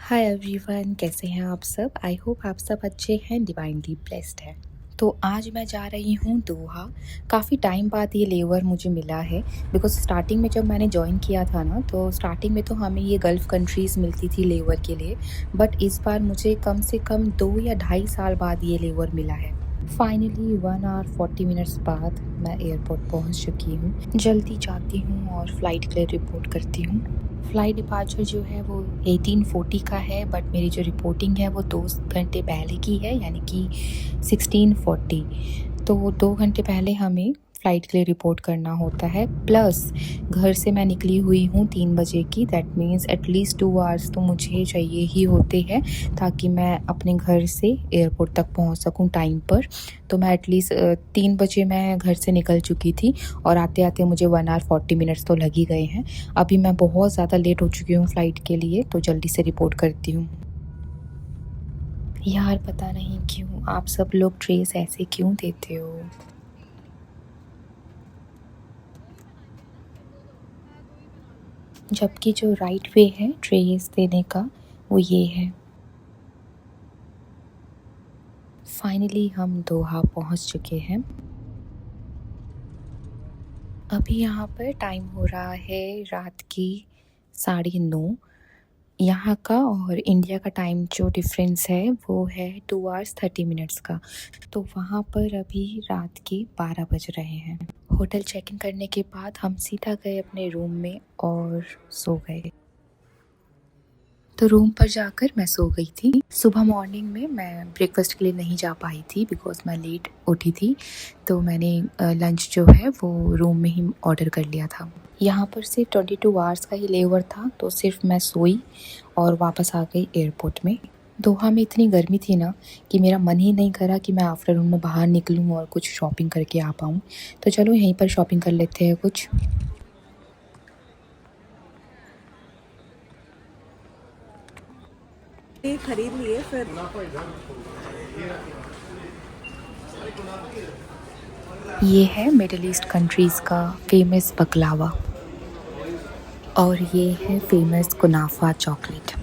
Hi everyone, कैसे हैं आप सब। आई होप आप सब अच्छे हैं, डिवाइनली ब्लेस्ड हैं। तो आज मैं जा रही हूँ दोहा। काफ़ी टाइम बाद ये लेवर मुझे मिला है, बिकॉज स्टार्टिंग में जब मैंने ज्वाइन किया था ना, तो स्टार्टिंग में तो हमें ये गल्फ़ कंट्रीज़ मिलती थी लेवर के लिए, बट इस बार मुझे कम से कम 2 या ढाई साल बाद ये लेवर मिला है। फाइनली 1 आवर 40 मिनट्स बाद मैं एयरपोर्ट पहुँच चुकी हूँ। जल्दी जाती हूँ और फ़्लाइट के लिए रिपोर्ट करती हूँ। फ़्लाइट डिपार्चर जो है वो 1840 का है, बट मेरी जो रिपोर्टिंग है वो 2 घंटे पहले की है, यानी कि 1640। तो 2 घंटे पहले हमें फ़्लाइट के लिए रिपोर्ट करना होता है। प्लस घर से मैं निकली हुई हूँ 3 बजे की, दैट मीन्स एटलीस्ट 2 आवर्स तो मुझे चाहिए ही होते हैं ताकि मैं अपने घर से एयरपोर्ट तक पहुँच सकूँ टाइम पर। तो मैं एटलीस्ट 3 बजे मैं घर से निकल चुकी थी और आते-आते मुझे 1 आवर 40 मिनट्स तो लग ही गए हैं। अभी मैं बहुत ज़्यादा लेट हो चुकी हूँ फ़्लाइट के लिए, तो जल्दी से रिपोर्ट करती हूँ। यार पता नहीं क्यों आप सब लोग ट्रेस ऐसे क्यों देते हो। जबकि जो राइट वे है ट्रेस देने का वो ये है। फाइनली हम दोहा पहुँच चुके हैं। अभी यहाँ पर टाइम हो रहा है रात की 9:30 यहाँ का, और इंडिया का टाइम जो डिफरेंस है वो है 2 आवर्स 30 मिनट्स का। तो वहाँ पर अभी रात के 12 बज रहे हैं। होटल चेक इन करने के बाद हम सीधा गए अपने रूम में और सो गए। तो रूम पर जाकर मैं सो गई थी। सुबह मॉर्निंग में मैं ब्रेकफास्ट के लिए नहीं जा पाई थी बिकॉज़ मैं लेट उठी थी, तो मैंने लंच जो है वो रूम में ही ऑर्डर कर लिया था। यहाँ पर सिर्फ 22 आवर्स का ही लेओवर था, तो सिर्फ मैं सोई और वापस आ गई एयरपोर्ट में। दोहा में इतनी गर्मी थी ना कि मेरा मन ही नहीं करा कि मैं आफ्टरनून में बाहर निकलूँ और कुछ शॉपिंग करके आ पाऊँ। तो चलो यहीं पर शॉपिंग कर लेते हैं कुछ। खरीद लिए फिर। ये है मिडिल ईस्ट कंट्रीज़ का फेमस बकलावा और ये है फेमस कुनाफा चॉकलेट।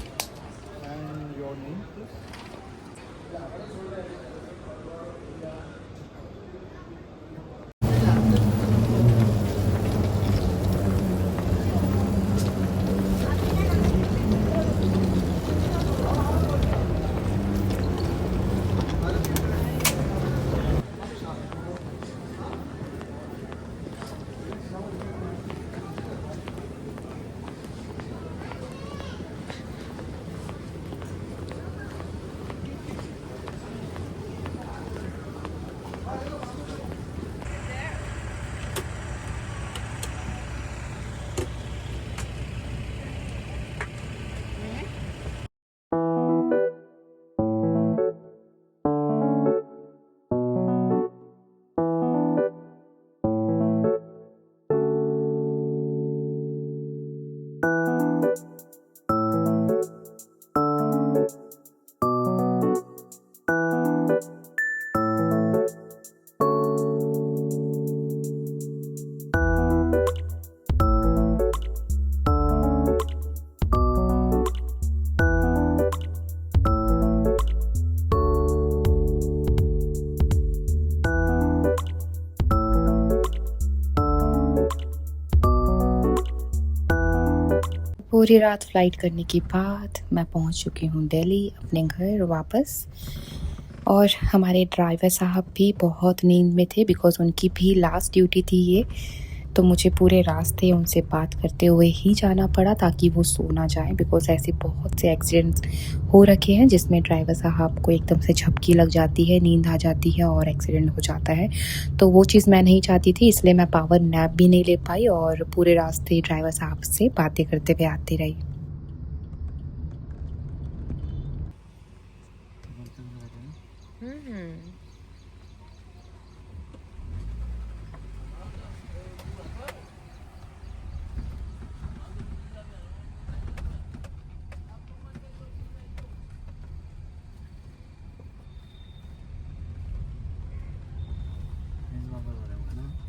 पूरी रात फ़्लाइट करने के बाद मैं पहुंच चुकी हूं दिल्ली अपने घर वापस। और हमारे ड्राइवर साहब भी बहुत नींद में थे बिकॉज़ उनकी भी लास्ट ड्यूटी थी ये। तो मुझे पूरे रास्ते उनसे बात करते हुए ही जाना पड़ा ताकि वो सो ना जाएं, बिकॉज़ ऐसे बहुत से एक्सीडेंट्स हो रखे हैं जिसमें ड्राइवर साहब को एकदम से झपकी लग जाती है, नींद आ जाती है और एक्सीडेंट हो जाता है। तो वो चीज़ मैं नहीं चाहती थी, इसलिए मैं पावर नैप भी नहीं ले पाई और पूरे रास्ते ड्राइवर साहब से बातें करते हुए आती रही।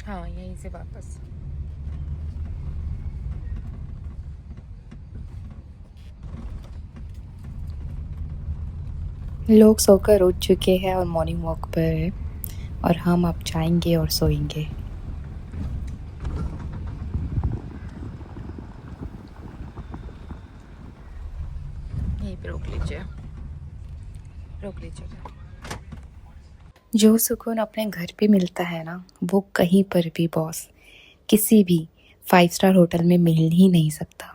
हाँ, यहीं से वापस। लोग सोकर उठ चुके हैं और मॉर्निंग वॉक पर है और हम अब जाएंगे और सोएंगे। यहीं पे रोक लीजिए, रोक लीजिएगा। जो सुकून अपने घर पे मिलता है ना, वो कहीं पर भी बॉस किसी भी 5 स्टार होटल में मिल ही नहीं सकता।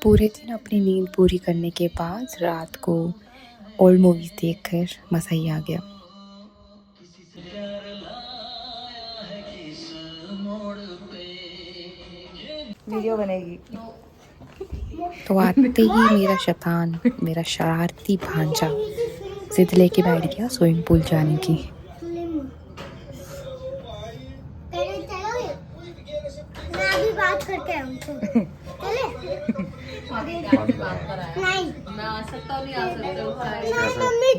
पूरे दिन अपनी नींद पूरी करने के बाद रात को ओल्ड मूवीज देखकर मज़ा ही आ गया। वीडियो बनेगी। तो आते ही मेरा शैतान, मेरा शरारती भांजा जिद लेके बैठ गया स्विमिंग पूल जाने की। मैं अभी बात करके आऊँ चले? नहीं मैं आ सकता हूँ, नहीं आ सकता। मम्मी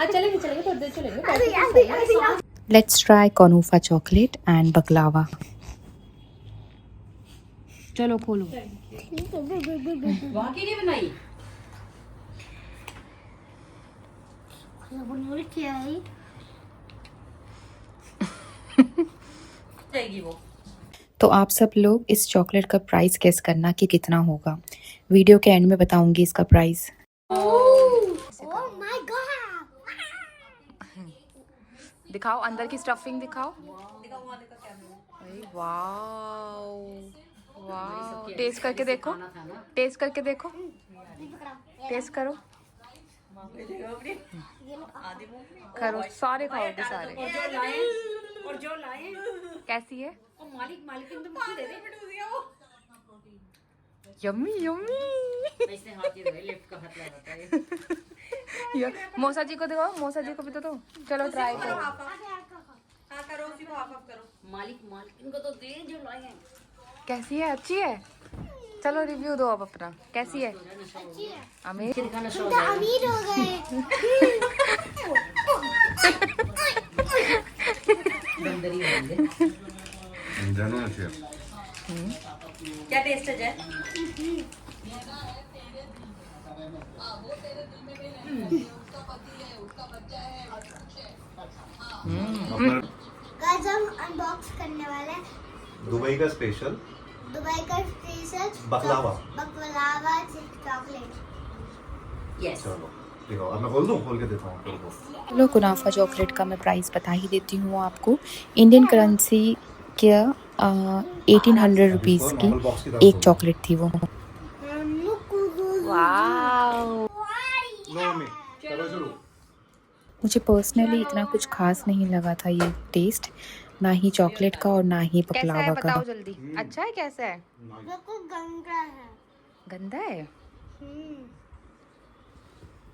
चलेंगे थोड़ी देर चलेंगे। लेट्स ट्राई कोनूफा चॉकलेट एंड बकलावा। चलो खोलो। वहाँ की नहीं बनाई जाएगी वो। तो आप सब लोग इस चॉकलेट का प्राइस गेस करना कि कितना होगा। वीडियो के एंड में बताऊंगी इसका प्राइस। दिखाओ अंदर की स्टफिंग दिखाओ। वाओ वाओ, टेस्ट करके देखो, टेस्ट करके देखो, टेस्ट करो, करो, सारे खाओगे सारे। और जो लाए कैसी है? मालिक तो मुझे दे दे। Yummy yummy. ऐसे हाथ ही रहे, लेफ्ट का हाथ लगाता है। मौसा जी को दिखाओ, मौसा जी को भी तो दो। चलो ट्राई करो। हाँ करो, उसी को हाफ करो। मालिक इनको तो दे जो लाए हैं। कैसी है? अच्छी है? चलो रिव्यू दो अब अपना, कैसी है? अमीर अमीर हो गए। क्या टेस्ट है? गाइस हम अनबॉक्स करने वाले हैं दुबई का स्पेशल बकलावा चॉकलेट। यस चलो देखो, अब मैं खोल के देता हूँ आपको। चलो कुनाफा चॉकलेट का मैं प्राइस बता ही देती हूँ आपको। इंडियन करेंसी के 1800 रुपीज़ की एक चॉकलेट थी वो। वाओ। मुझे पर्सनली इतना कुछ खास नहीं लगा था ये टेस्ट, ना ही चॉकलेट का और ना ही बकलावा का। बताओ जल्दी, अच्छा है? कैसा है? गंदा है। गंदा है?